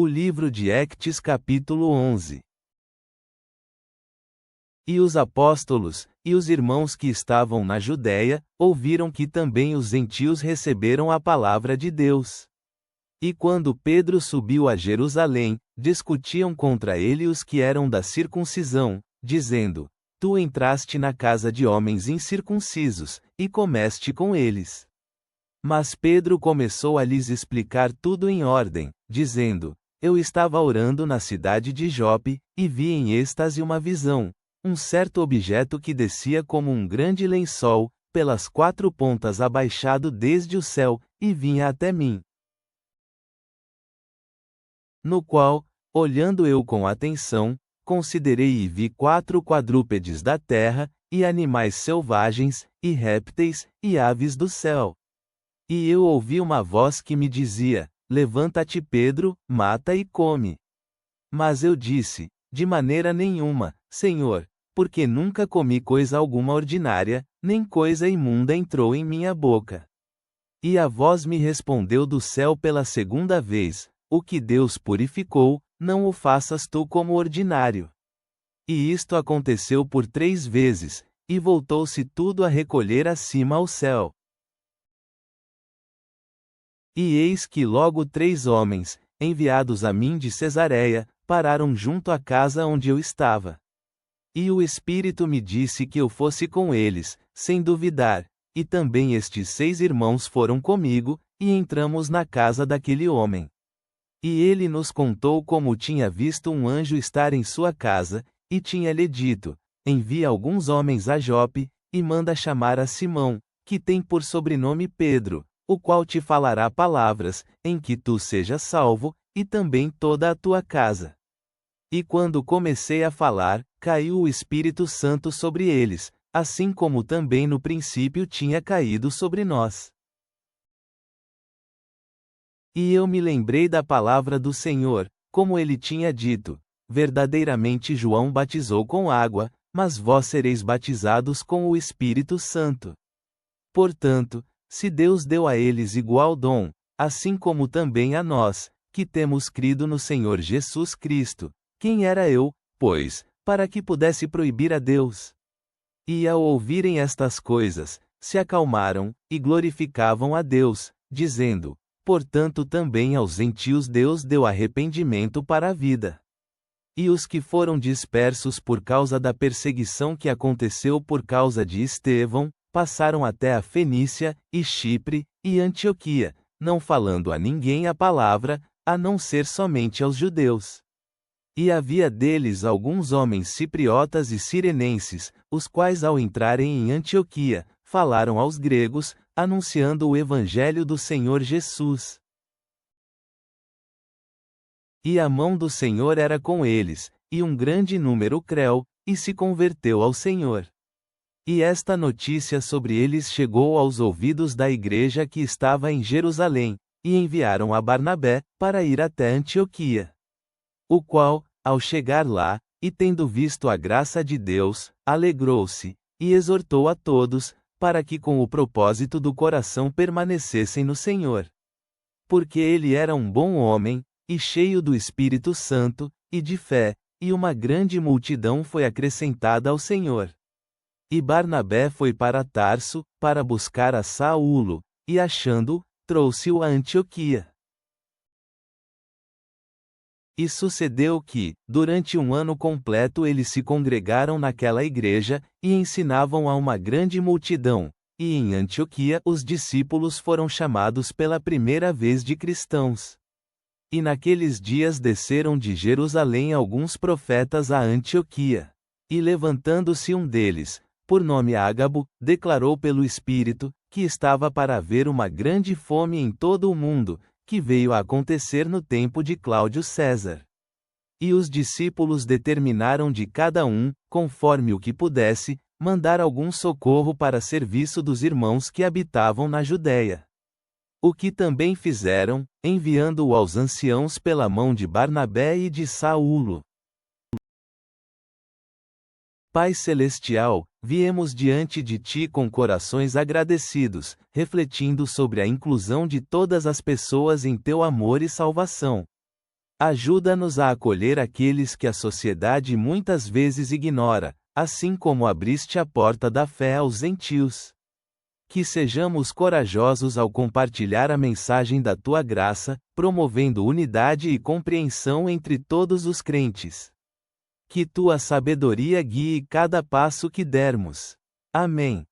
O livro de Acts capítulo 11. E os apóstolos, e os irmãos que estavam na Judéia, ouviram que também os gentios receberam a palavra de Deus. E quando Pedro subiu a Jerusalém, discutiam contra ele os que eram da circuncisão, dizendo: Tu entraste na casa de homens incircuncisos, e comeste com eles. Mas Pedro começou a lhes explicar tudo em ordem, dizendo: Eu estava orando na cidade de Jope, e vi em êxtase uma visão, um certo objeto que descia como um grande lençol, pelas quatro pontas abaixado desde o céu, e vinha até mim. No qual, olhando eu com atenção, considerei e vi 4 quadrúpedes da terra, e animais selvagens, e répteis, e aves do céu. E eu ouvi uma voz que me dizia: Levanta-te, Pedro, mata e come. Mas eu disse: De maneira nenhuma, Senhor, porque nunca comi coisa alguma ordinária, nem coisa imunda entrou em minha boca. E a voz me respondeu do céu pela segunda vez: O que Deus purificou, não o faças tu como ordinário. E isto aconteceu por 3 vezes, e voltou-se tudo a recolher acima ao céu. E eis que logo 3 homens, enviados a mim de Cesareia, pararam junto à casa onde eu estava. E o Espírito me disse que eu fosse com eles, sem duvidar, e também estes 6 irmãos foram comigo, e entramos na casa daquele homem. E ele nos contou como tinha visto um anjo estar em sua casa, e tinha-lhe dito: Envia alguns homens a Jope, e manda chamar a Simão, que tem por sobrenome Pedro, o qual te falará palavras, em que tu sejas salvo, e também toda a tua casa. E quando comecei a falar, caiu o Espírito Santo sobre eles, assim como também no princípio tinha caído sobre nós. E eu me lembrei da palavra do Senhor, como ele tinha dito: Verdadeiramente João batizou com água, mas vós sereis batizados com o Espírito Santo. Portanto, se Deus deu a eles igual dom, assim como também a nós, que temos crido no Senhor Jesus Cristo, quem era eu, pois, para que pudesse proibir a Deus? E ao ouvirem estas coisas, se acalmaram, e glorificavam a Deus, dizendo: Portanto também aos gentios Deus deu arrependimento para a vida. E os que foram dispersos por causa da perseguição que aconteceu por causa de Estevão, passaram até a Fenícia, e Chipre, e Antioquia, não falando a ninguém a palavra, a não ser somente aos judeus. E havia deles alguns homens cipriotas e cirenenses, os quais ao entrarem em Antioquia, falaram aos gregos, anunciando o evangelho do Senhor Jesus. E a mão do Senhor era com eles, e um grande número creu, e se converteu ao Senhor. E esta notícia sobre eles chegou aos ouvidos da igreja que estava em Jerusalém, e enviaram a Barnabé, para ir até Antioquia. O qual, ao chegar lá, e tendo visto a graça de Deus, alegrou-se, e exortou a todos, para que com o propósito do coração permanecessem no Senhor. Porque ele era um bom homem, e cheio do Espírito Santo, e de fé, e uma grande multidão foi acrescentada ao Senhor. E Barnabé foi para Tarso, para buscar a Saulo, e achando-o, trouxe-o a Antioquia. E sucedeu que, durante 1 ano completo eles se congregaram naquela igreja, e ensinavam a uma grande multidão, e em Antioquia os discípulos foram chamados pela primeira vez de cristãos. E naqueles dias desceram de Jerusalém alguns profetas a Antioquia. E levantando-se um deles, por nome Ágabo, declarou pelo Espírito, que estava para haver uma grande fome em todo o mundo, que veio a acontecer no tempo de Cláudio César. E os discípulos determinaram de cada um, conforme o que pudesse, mandar algum socorro para serviço dos irmãos que habitavam na Judéia. O que também fizeram, enviando-o aos anciãos pela mão de Barnabé e de Saulo. Pai Celestial, viemos diante de Ti com corações agradecidos, refletindo sobre a inclusão de todas as pessoas em Teu amor e salvação. Ajuda-nos a acolher aqueles que a sociedade muitas vezes ignora, assim como abriste a porta da fé aos gentios. Que sejamos corajosos ao compartilhar a mensagem da tua graça, promovendo unidade e compreensão entre todos os crentes. Que tua sabedoria guie cada passo que dermos. Amém.